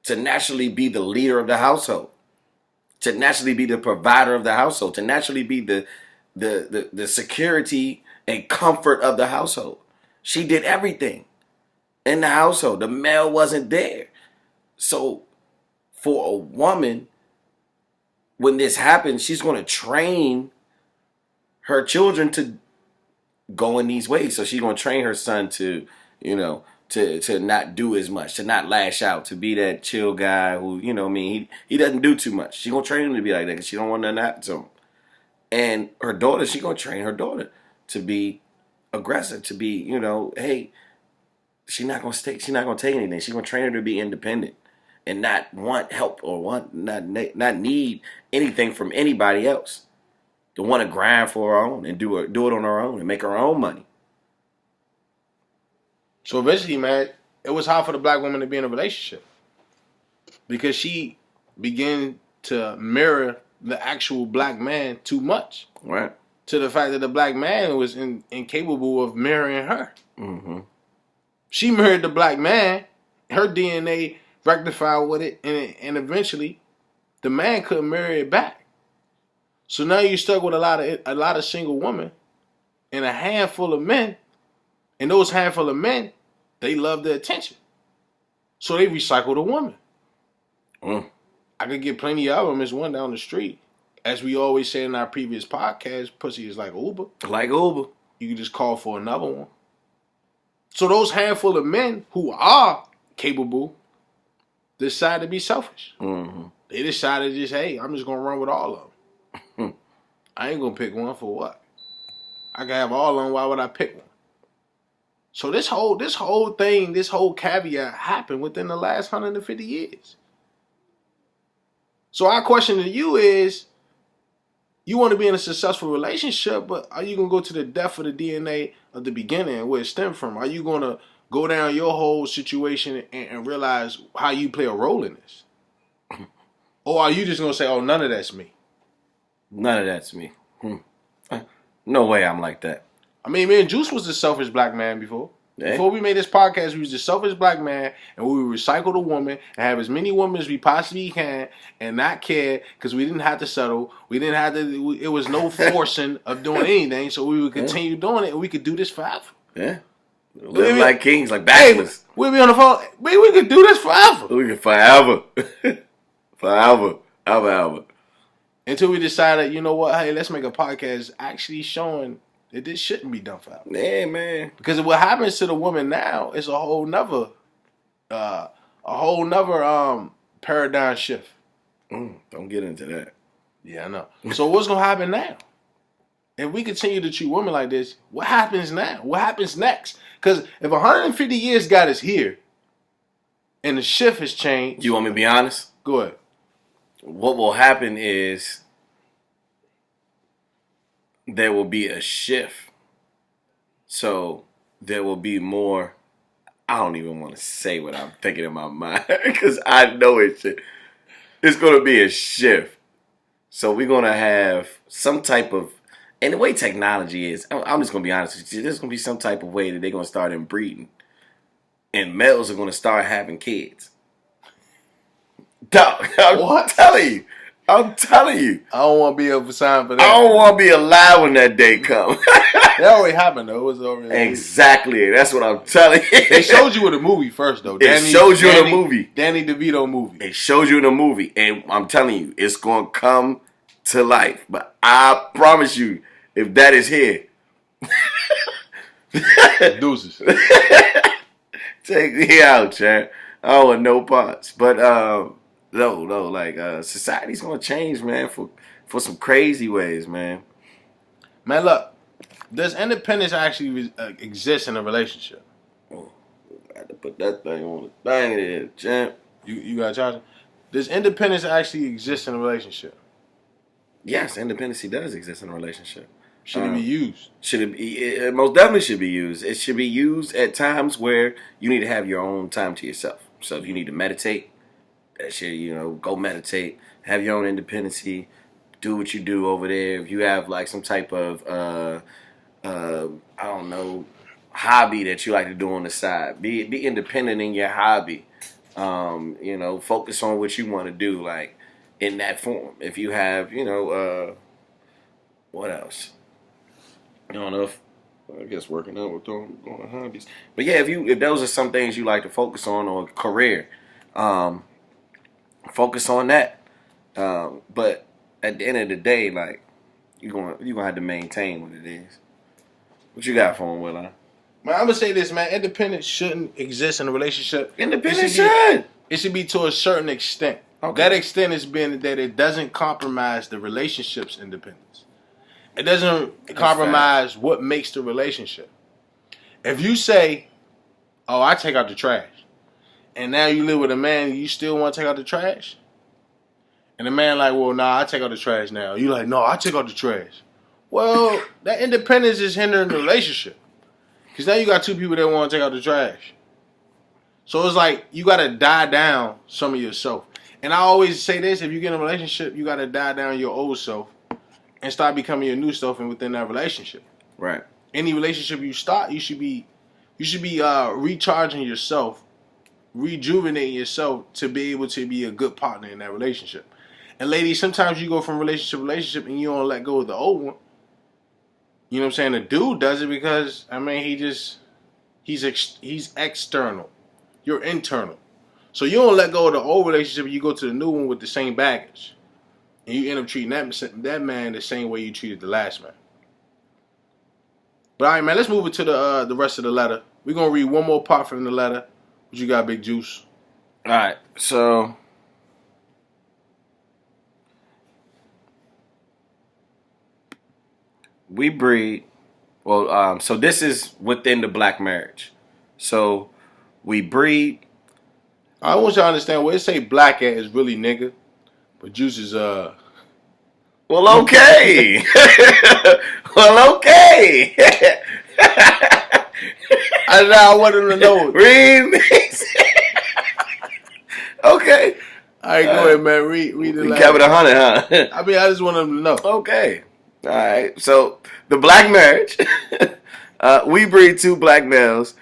to naturally be the leader of the household, to naturally be the provider of the household, to naturally be the security and comfort of the household. She did everything in the household. The male wasn't there. So for a woman, when this happens, she's going to train her children to go in these ways. So she's going to train her son to, to not do as much, to not lash out, to be that chill guy who, he doesn't do too much. She's going to train him to be like that because she don't want nothing to happen to him. And her daughter, she's going to train her daughter to be aggressive, to be, hey, she's not going to take anything. She's going to train her to be independent and not want help or not need anything from anybody else. To want to grind for her own and do it on her own and make her own money. So eventually, man, it was hard for the black woman to be in a relationship because she began to mirror the actual black man too much. Right. To the fact that the black man was incapable of mirroring her. Mm-hmm. She mirrored the black man. Her DNA rectified with it, and eventually, the man couldn't mirror it back. So now you're stuck with a lot of single women and a handful of men. And those handful of men, they love the attention. So they recycle the woman. I could get plenty of them as one down the street. As we always said in our previous podcast, pussy is like Uber. Like Uber. You can just call for another one. So those handful of men who are capable decide to be selfish. Mm-hmm. They decided just, hey, I'm just going to run with all of them. I ain't gonna pick one for what? I can have all of them. Why would I pick one? So this whole thing, this whole caveat happened within the last 150 years. So our question to you is, you want to be in a successful relationship, but are you gonna go to the depth of the DNA of the beginning and where it stemmed from? Are you gonna go down your whole situation and realize how you play a role in this? Or are you just gonna say, oh, none of that's me? None of that's me. No way I'm like that. I mean, me and Juice was the selfish black man before. Yeah. Before we made this podcast, we was the selfish black man, and we would recycle the woman and have as many women as we possibly can and not care because we didn't have to settle. We didn't have to, it was no forcing of doing anything, so we would continue doing it, and we could do this forever. Yeah. Live like kings, like bachelors. Hey, we'll be on the phone. We could do this forever. We could forever. Forever. Until we decided, you know what, hey, let's make a podcast actually showing that this shouldn't be done forever. Yeah, man. Because what happens to the woman now is a whole nother paradigm shift. Don't get into that. Yeah, I know. So what's gonna happen now? If we continue to treat women like this, what happens now? What happens next? Because if 150 years got us here, and the shift has changed. You want me to be honest? Go ahead. What will happen is there will be a shift. So there will be more. I don't even want to say what I'm thinking in my mind because I know it's going to be a shift. So we're going to have some type of, and the way technology is, I'm just going to be honest with you, there's going to be some type of way that they're going to start inbreeding. And males are going to start having kids. Dog, I'm telling you. I don't want to be a sign for that. I don't want to be alive when that day comes. That already happened, though. It was already exactly. That's what I'm telling you. They showed you in the movie first, though. It shows you in the movie. Danny DeVito movie. It shows you in the movie. And I'm telling you, it's going to come to life. But I promise you, if that is here. Deuces. Take me out, champ. I want no parts. But no, like society's gonna change, man, for some crazy ways, man. Man, look, does independence actually exist in a relationship? Oh, I had to put that thing on the thing there, champ. You got to charge it? Does independence actually exist in a relationship? Yes, independency does exist in a relationship. Should it be used? Should it be? It most definitely should be used. It should be used at times where you need to have your own time to yourself. So if you need to meditate, that shit, go meditate. Have your own independency. Do what you do over there. If you have like some type of I don't know, hobby that you like to do on the side, be independent in your hobby. Focus on what you want to do, like in that form. If you have, what else? I don't know if I guess working out with going to hobbies. But yeah, if those are some things you like to focus on or career, focus on that. But at the end of the day, like you're gonna have to maintain what it is. What you got for him, Will? Man, I'm gonna say this, man. Independence shouldn't exist in a relationship. Independence should. It should be to a certain extent. Okay. That extent has been that it doesn't compromise the relationship's independence. It doesn't compromise what makes the relationship. If you say, "Oh, I take out the trash," and now you live with a man, you still want to take out the trash, and the man like, "Well, nah, I take out the trash now." You like, "No, I take out the trash." Well, that independence is hindering the relationship because now you got two people that want to take out the trash. So it's like you got to die down some of yourself. And I always say this: if you get in a relationship, you got to die down your old self and start becoming your new self and within that relationship. Right. Any relationship you start, you should be recharging yourself, rejuvenating yourself to be able to be a good partner in that relationship. And ladies, sometimes you go from relationship to relationship and you don't let go of the old one. You know what I'm saying? The dude does it because he's external. You're internal. So you don't let go of the old relationship and you go to the new one with the same baggage. And you end up treating that man the same way you treated the last man. But all right, man, let's move it to the rest of the letter. We're going to read one more part from the letter. What you got, Big Juice? All right, so we breed. Well, so this is within the black marriage. So we breed. I want you to understand where it say black at is really nigga. But Juice is Well, okay. Well, okay. I want him to know. Remix. Okay. All right, go ahead, man. Read the letter. Kept it 100, huh? I mean, I just want him to know. Okay. All right. So the black marriage. We breed 2 black males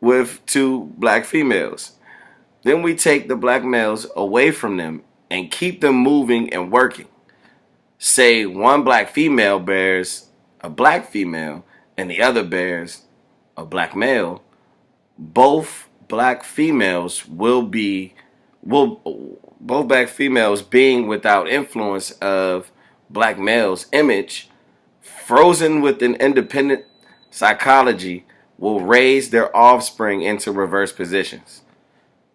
with 2 black females. Then we take the black males away from them and keep them moving and working. Say one black female bears a black female and the other bears a black male. Both black females both black females being without influence of black male's image, frozen within independent psychology, will raise their offspring into reverse positions.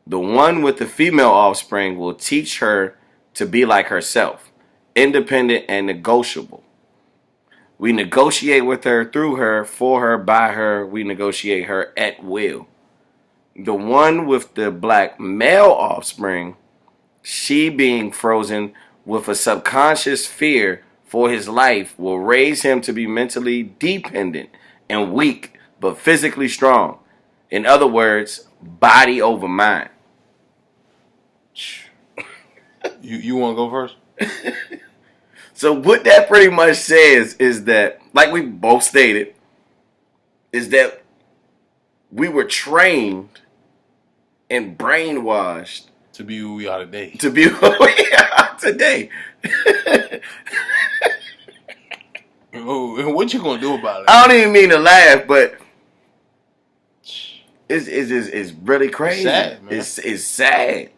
The one with the female offspring will teach her to be like herself, independent and negotiable. We negotiate with her, through her, for her, by her. We negotiate her at will. The one with the black male offspring, she being frozen with a subconscious fear for his life, will raise him to be mentally dependent and weak, but physically strong. In other words, body over mind. You want to go first? So what that pretty much says is that, like we both stated, is that we were trained and brainwashed to be who we are today. To be who we are today. Oh, what you gonna do about it? I don't even mean to laugh, but it's really crazy. It's sad, man. It's sad.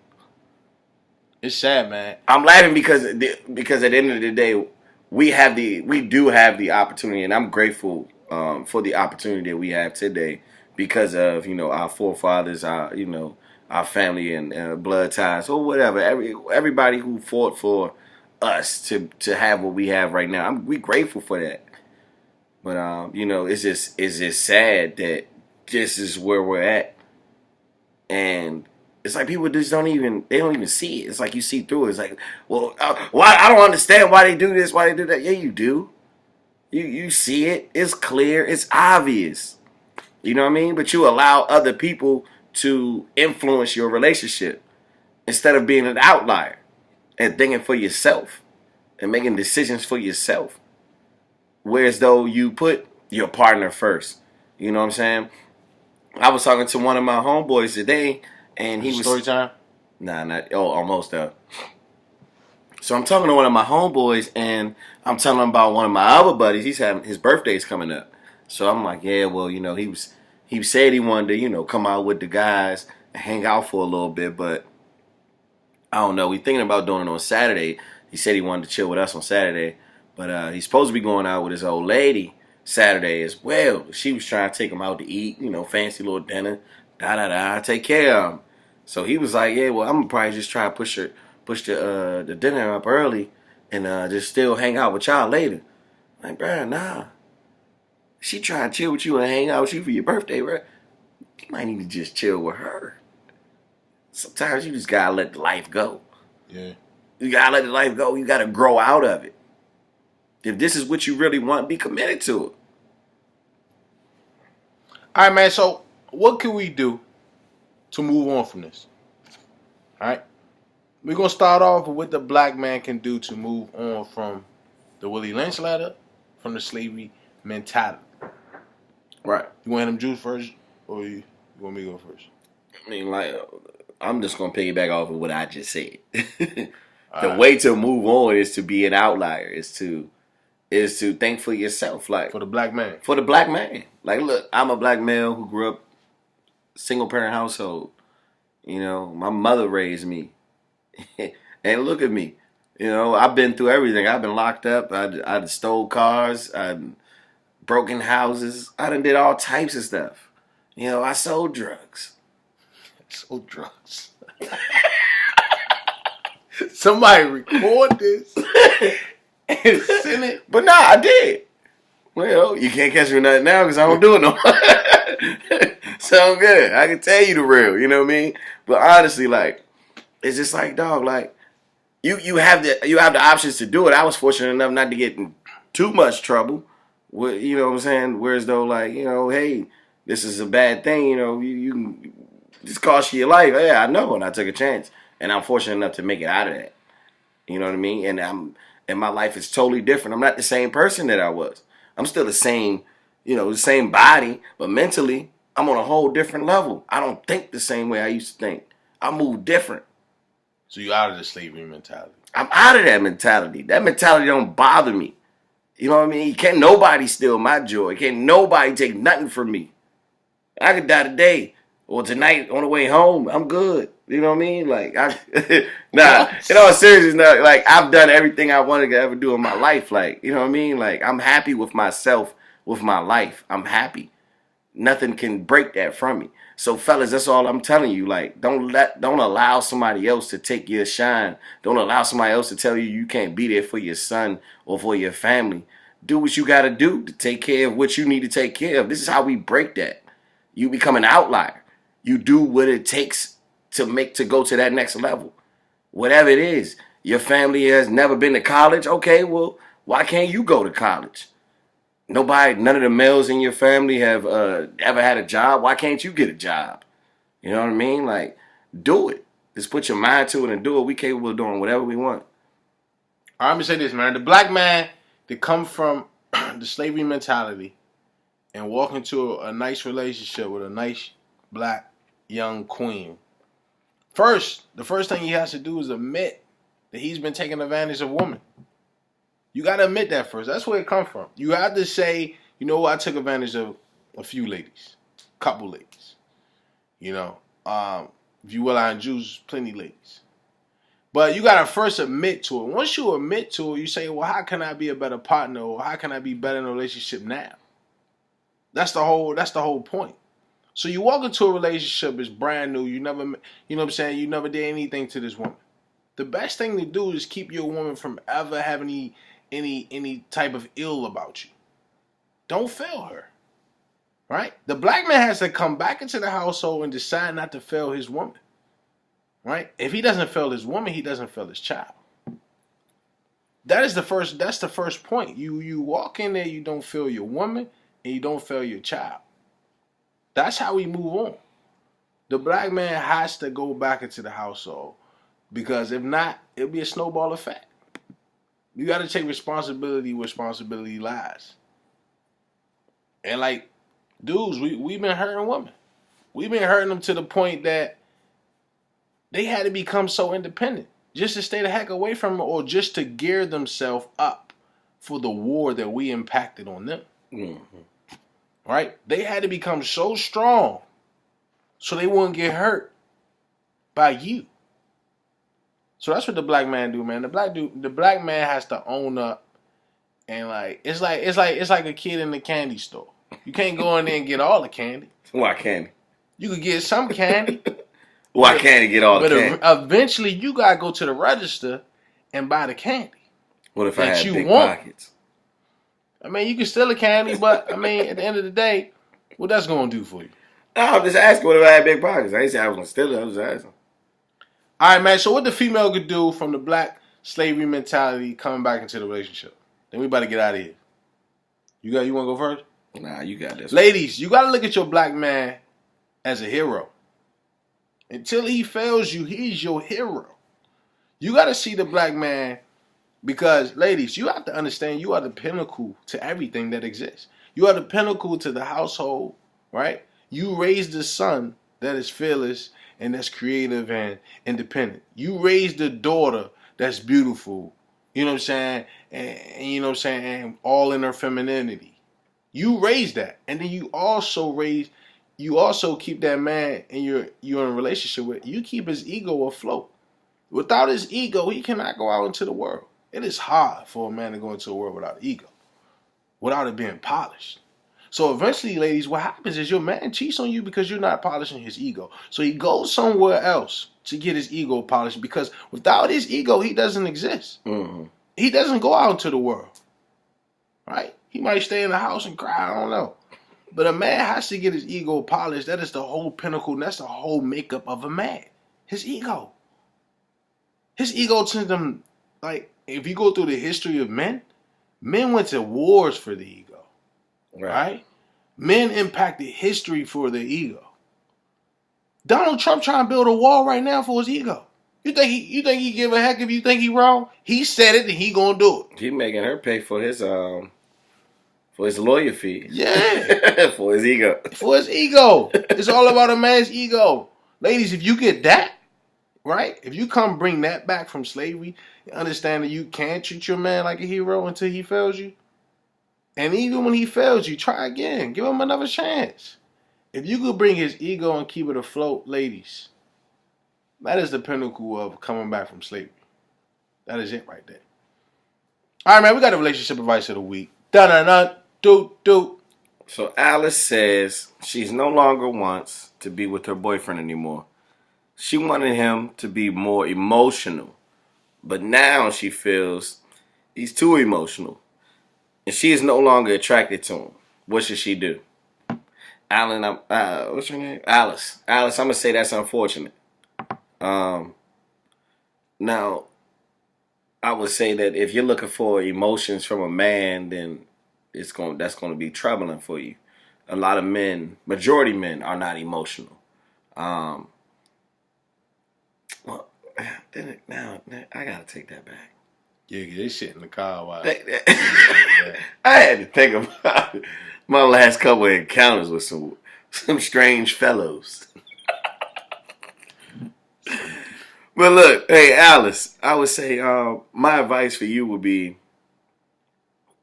It's sad, man. I'm laughing because at the end of the day, we do have the opportunity, and I'm grateful for the opportunity that we have today because of our forefathers, our family and blood ties or whatever. Everybody who fought for us to have what we have right now. We grateful for that. But it's just sad that this is where we're at, and it's like people just don't even see it. It's like you see through it. It's like, well, why I don't understand why they do this, why they do that. Yeah, you do. You see it. It's clear. It's obvious. You know what I mean? But you allow other people to influence your relationship instead of being an outlier and thinking for yourself and making decisions for yourself. Whereas though you put your partner first. You know what I'm saying? I was talking to one of my homeboys today, and he was story time. Nah, not almost up. So I'm talking to one of my homeboys, and I'm telling him about one of my other buddies. He's having his birthday's coming up. So I'm like, yeah, well, he said he wanted to, come out with the guys and hang out for a little bit, but I don't know. We're thinking about doing it on Saturday. He said he wanted to chill with us on Saturday, but he's supposed to be going out with his old lady Saturday as well. She was trying to take him out to eat, fancy little dinner, take care of him. So he was like, yeah, well, I'm gonna probably just try to push the dinner up early and just still hang out with y'all later. Like, bruh, nah. She trying to chill with you and hang out with you for your birthday, bruh. You might need to just chill with her. Sometimes you just gotta let the life go. Yeah. You gotta let the life go. You gotta grow out of it. If this is what you really want, be committed to it. All right, man. So what can we do to move on from this? All right. We're going to start off with what the black man can do to move on from the Willie Lynch letter, from the slavery mentality. Right. You want him Jews first, or you want me to go first? I mean, I'm just going to piggyback off of what I just said. The right. way to move on is to be an outlier, is to think for yourself. Like, for the black man. For the black man. Like, look, I'm a black male who grew up single parent household. My mother raised me. And look at me. I've been through everything. I've been locked up. I stole cars. I broken houses. I done did all types of stuff. I sold drugs. Sold drugs. Somebody record this and send it. But nah, I did. Well, you can't catch me with nothing now because I don't do it no more. So I'm good. I can tell you the real. You know what I mean? But honestly, like, it's just like, dog, like, you have the options to do it. I was fortunate enough not to get in too much trouble. You know what I'm saying? Whereas though, like, hey, this is a bad thing. You just cost you your life. Yeah, I know, and I took a chance, and I'm fortunate enough to make it out of that. You know what I mean? And my life is totally different. I'm not the same person that I was. I'm still the same, the same body, but mentally, I'm on a whole different level. I don't think the same way I used to think. I move different. So you out of the slavery mentality? I'm out of that mentality. That mentality don't bother me. You know what I mean? Can't nobody steal my joy. Can't nobody take nothing from me. I could die today or tonight on the way home. I'm good. You know what I mean? Like, in all seriousness, like, I've done everything I wanted to ever do in my life. Like, you know what I mean? Like, I'm happy with myself, with my life. I'm happy. Nothing can break that from me. So, fellas, that's all I'm telling you. Like, don't allow somebody else to take your shine. Don't allow somebody else to tell you you can't be there for your son or for your family. Do what you got to do to take care of what you need to take care of. This is how we break that. You become an outlier. You do what it takes to go to that next level. Whatever it is. Your family has never been to college. Okay, well, why can't you go to college? None of the males in your family have ever had a job. Why can't you get a job? You know what I mean? Like, do it. Just put your mind to it and do it. We capable of doing whatever we want. I'm going to say this, man. The black man that come from the slavery mentality and walk into a nice relationship with a nice black young queen. The first thing he has to do is admit that he's been taking advantage of women. You got to admit that first. That's where it comes from. You have to say, you know what, I took advantage of a few ladies, couple ladies. If you will, I Jews, plenty ladies. But you got to first admit to it. Once you admit to it, you say, well, how can I be a better partner, or how can I be better in a relationship now? That's the whole point. So you walk into a relationship, it's brand new. You never, you know what I'm saying? You never did anything to this woman. The best thing to do is keep your woman from ever having any type of ill about you. Don't fail her. Right? The black man has to come back into the household and decide not to fail his woman. Right? If he doesn't fail his woman, he doesn't fail his child. That's the first point. You walk in there, you don't fail your woman, and you don't fail your child. That's how we move on. The black man has to go back into the household, because if not, it'll be a snowball effect. You got to take responsibility where responsibility lies. And like, dudes, we've been hurting women. We've been hurting them to the point that they had to become so independent just to stay the heck away from them, or just to gear themselves up for the war that we impacted on them. Mm-hmm. Right? They had to become so strong so they wouldn't get hurt by you. So that's what the black man do, man. The black man has to own up, and it's like a kid in the candy store. You can't go in there and get all the candy. Why candy? You could get some candy. Why can't he get all the candy? But eventually, you gotta go to the register and buy the candy. What if I had big pockets? I mean, you can steal a candy, but I mean, at the end of the day, what that's gonna do for you? No, I'm just asking what if I had big pockets. I ain't say I was gonna steal it. I was just asking. All right, man. So what the female could do from the black slavery mentality coming back into the relationship? Then we about to get out of here. You want to go first? Nah, you got this. Ladies, you got to look at your black man as a hero. Until he fails you, he's your hero. You got to see the black man, because, ladies, you have to understand you are the pinnacle to everything that exists. You are the pinnacle to the household, right? You raised the son that is fearless and that's creative and independent. You raised the daughter that's beautiful, you know what I'm saying? And you know what I'm saying? And all in her femininity. You raised that. And then you also keep that man you're in a relationship with, you keep his ego afloat. Without his ego, he cannot go out into the world. It is hard for a man to go into the world without ego, without it being polished. So eventually, ladies, what happens is your man cheats on you because you're not polishing his ego. So he goes somewhere else to get his ego polished, because without his ego, he doesn't exist. Mm-hmm. He doesn't go out into the world, right? He might stay in the house and cry, I don't know. But a man has to get his ego polished. That is the whole pinnacle, and that's the whole makeup of a man. His ego. His ego to them, like, if you go through the history of men went to wars for the ego. Right? Men impacted history for their ego. Donald Trump trying to build a wall right now for his ego. You think he give a heck if you think he wrong? He said it and he gonna do it. He making her pay for his lawyer fee. Yeah. For his ego. For his ego. It's all about a man's ego. Ladies, if you get that, right? If you come bring that back from slavery, understand that you can't treat your man like a hero until he fails you. And even when he fails you, try again. Give him another chance. If you could bring his ego and keep it afloat, ladies, that is the pinnacle of coming back from slavery. That is it right there. All right, man, we got a relationship advice of the week. Dun-dun-dun, do. So Alice says she's no longer wants to be with her boyfriend anymore. She wanted him to be more emotional. But now she feels he's too emotional. And she is no longer attracted to him. What should she do? Alan, what's her name? Alice, I'm going to say that's unfortunate. Now, I would say that if you're looking for emotions from a man, then that's going to be troubling for you. A lot of men, majority men, are not emotional. Well, now I got to take that back. Yeah, they shit in the car while I had to think about it. My last couple of encounters with some strange fellows. But look, hey Alice, I would say my advice for you would be,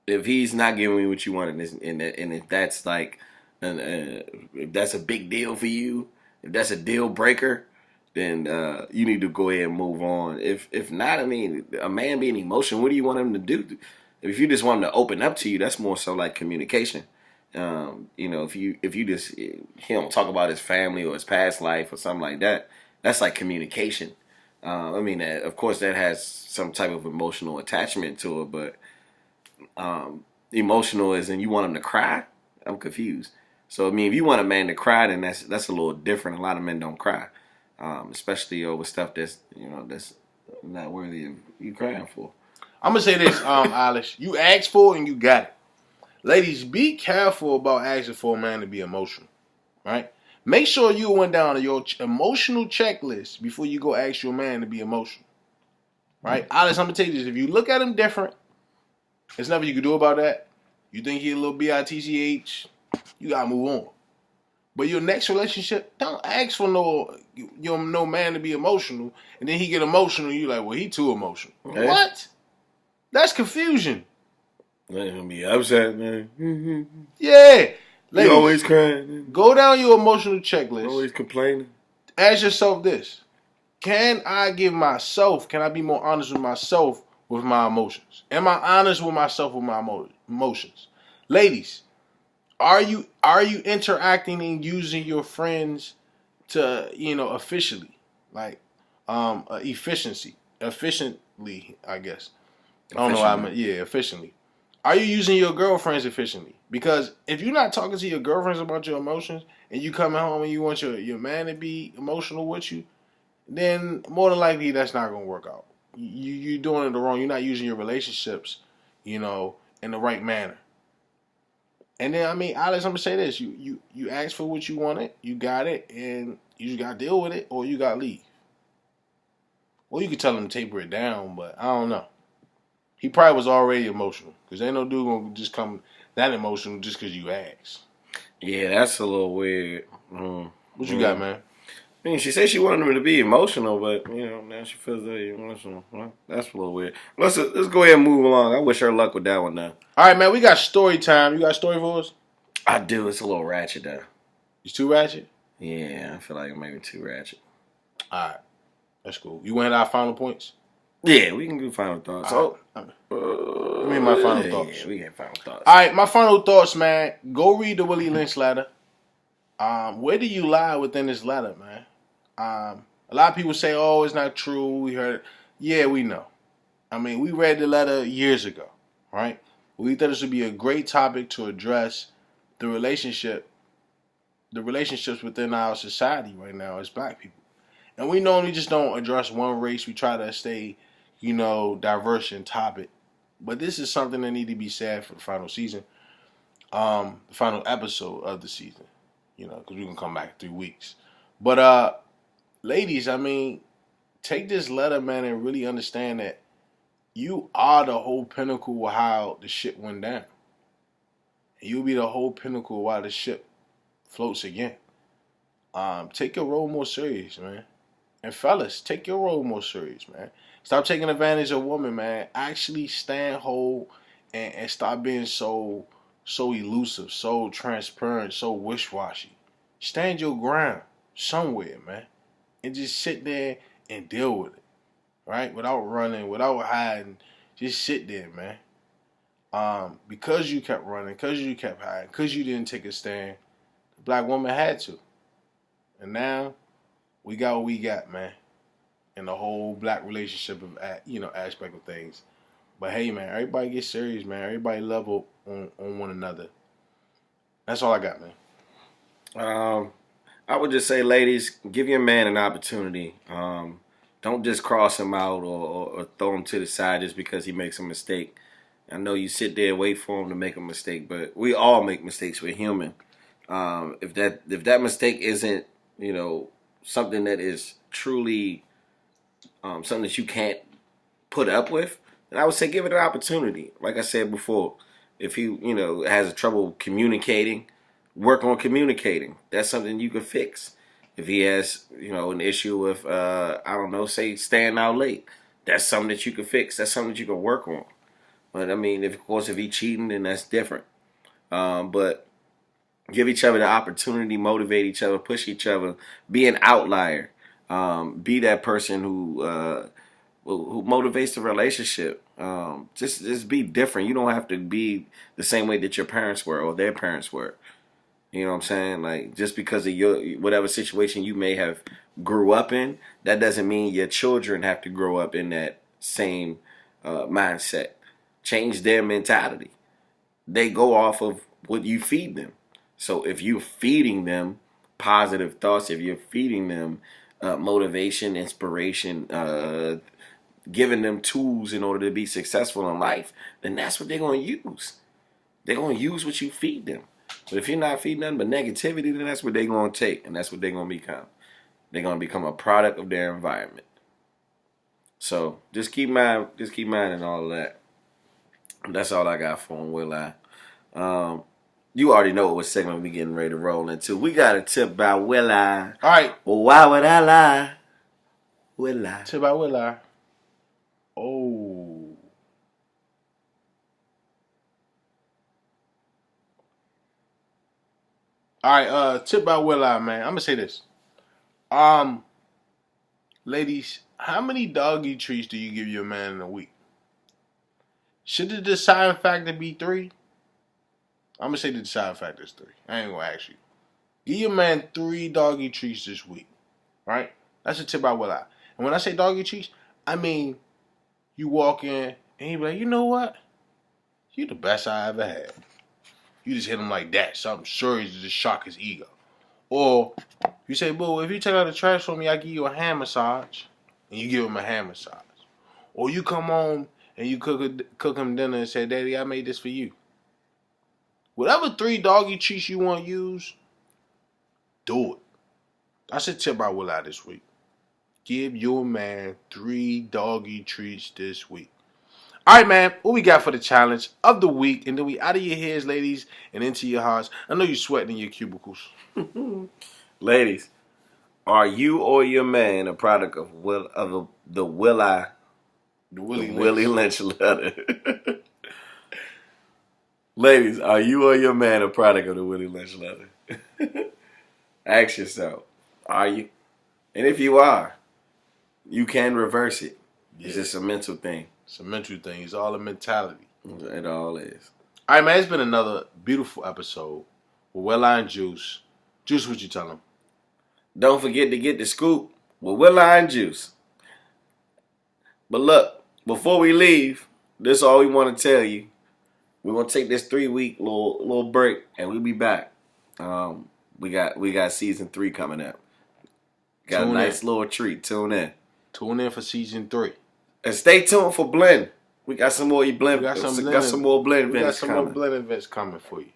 if he's not giving you what you want, and if that's like, if that's a big deal for you, if that's a deal breaker, then you need to go ahead and move on. If not, I mean, a man being emotional, what do you want him to do? If you just want him to open up to you, that's more so like communication. If you just he don't talk about his family or his past life or something like that, that's like communication. Of course, that has some type of emotional attachment to it, but emotional is and you want him to cry. I'm confused. So if you want a man to cry, then that's a little different. A lot of men don't cry, especially over stuff that's not worthy of you crying for. I'm gonna say this, Alice. You asked for it and you got it. Ladies, be careful about asking for a man to be emotional, right? Make sure you went down to your emotional checklist before you go ask your man to be emotional, right? Alice, I'm gonna tell you this: if you look at him different, there's nothing you can do about that. You think he a little bitch, you gotta move on. But your next relationship, don't ask for no man to be emotional, and then he get emotional. You like, well, he too emotional. Okay. What? That's confusion. Let him be upset, man. Yeah. Ladies, you always crying. Go down your emotional checklist. Always complaining. Ask yourself this: can I be more honest with myself with my emotions? Am I honest with myself with my emotions? Ladies, are you interacting and using your friends to, officially, like efficiently, I guess. I don't know how I meant. Yeah, efficiently. Are you using your girlfriends efficiently? Because if you're not talking to your girlfriends about your emotions and you coming home and you want your man to be emotional with you, then more than likely that's not going to work out. You're doing it the wrong. You're not using your relationships, in the right manner. And then, Alex, I'm going to say this. You asked for what you wanted, you got it, and you just got to deal with it, or you got to leave. Well, you could tell him to taper it down, but I don't know. He probably was already emotional, because ain't no dude going to just come that emotional just because you asked. Yeah, that's a little weird. What you got, man? She said she wanted him to be emotional, but now she feels very emotional. Well, that's a little weird. Let's go ahead and move along. I wish her luck with that one now. All right, man. We got story time. You got a story for us? I do. It's a little ratchet though. It's too ratchet? Yeah, I feel like it might be too ratchet. All right, that's cool. You want to hit our final points? Yeah, we can do final thoughts. Give me my final thoughts. Yeah, we get final thoughts. All right, my final thoughts, man. Go read the Willie Lynch letter. Where do you lie within this letter, man? A lot of people say, "Oh, it's not true." We heard it. Yeah, we know. We read the letter years ago, right? We thought this would be a great topic to address the relationships within our society right now as black people. And we normally just don't address one race. We try to stay, diverse in topic. But this is something that need to be said for the final season, the final episode of the season, because we're going to come back in 3 weeks. But, ladies, take this letter, man, and really understand that you are the whole pinnacle of how the ship went down. And you'll be the whole pinnacle while the ship floats again. Take your role more serious, man. And fellas, take your role more serious, man. Stop taking advantage of women, man. Actually stand whole and stop being so elusive, so transparent, so wish-washy. Stand your ground somewhere, man. And just sit there and deal with it, right? Without running, without hiding. Just sit there, man. Because you kept running, because you kept hiding, because you didn't take a stand, the black woman had to. And now, we got what we got, man. In the whole black relationship of, aspect of things. But hey, man, everybody get serious, man. Everybody level on one another. That's all I got, man. I would just say, ladies, give your man an opportunity. Don't just cross him out or throw him to the side just because he makes a mistake. I know you sit there and wait for him to make a mistake, but we all make mistakes. We're human. If that mistake isn't, something that is truly something that you can't put up with, then I would say give it an opportunity. Like I said before, if he, has trouble communicating, work on communicating. That's something you can fix. If he has, an issue with, say staying out late, that's something that you can fix. That's something that you can work on. But if he cheating, then that's different. But give each other the opportunity, motivate each other, push each other, be an outlier. Be that person who motivates the relationship. Just be different. You don't have to be the same way that your parents were or their parents were. You know what I'm saying? Like, just because of your whatever situation you may have grew up in, that doesn't mean your children have to grow up in that same mindset. Change their mentality. They go off of what you feed them. So if you're feeding them positive thoughts, if you're feeding them motivation, inspiration, giving them tools in order to be successful in life, then that's what they're going to use. They're going to use what you feed them. But if you're not feeding nothing but negativity, then that's what they're going to take, and that's what they're going to become. They're going to become a product of their environment. So just keep mind and all of that. That's all I got for him, Will I? You already know what segment we getting ready to roll into. We got a tip by Will I. All right. Well, why would I lie? Will I? Tip by Will I. Oh. All right, tip by Will I, man. I'm gonna say this. Ladies, how many doggy treats do you give your man in a week? Should the deciding factor be 3? I'm gonna say the deciding factor is 3. I ain't gonna ask you. Give your man 3 doggy treats this week. Right? That's a tip by Will I. And when I say doggy treats, I mean you walk in and you be like, you know what? You the best I ever had. You just hit him like that. Something sure is just shock his ego. Or you say, boo, if you take out the trash for me, I give you a hand massage. And you give him a hand massage. Or you come home and you cook him dinner and say, Daddy, I made this for you. Whatever 3 doggy treats you want to use, do it. That's a tip I will out this week. Give your man 3 doggy treats this week. All right, man, what we got for the challenge of the week? And then we out of your heads, ladies, and into your hearts. I know you're sweating in your cubicles. Ladies, are you or your man a product of the Willie Lynch letter? Ladies, are you or your man a product of the Willie Lynch letter? Ask yourself, are you? And if you are, you can reverse it. Yeah. It's just a mental thing. It's a mental thing. It's all a mentality. It all is. All right, man. It's been another beautiful episode with Will I and Juice. Juice, what you tell them? Don't forget to get the scoop with Will I and Juice. But look, before we leave, this is all we want to tell you. We're gonna take this 3-week little break, and we'll be back. We got season 3 coming up. Got a nice little treat. Tune in. Tune in for season 3. And stay tuned for Blend. We got some more Blend. We got some more Blend events coming. We got some more Blend events coming for you.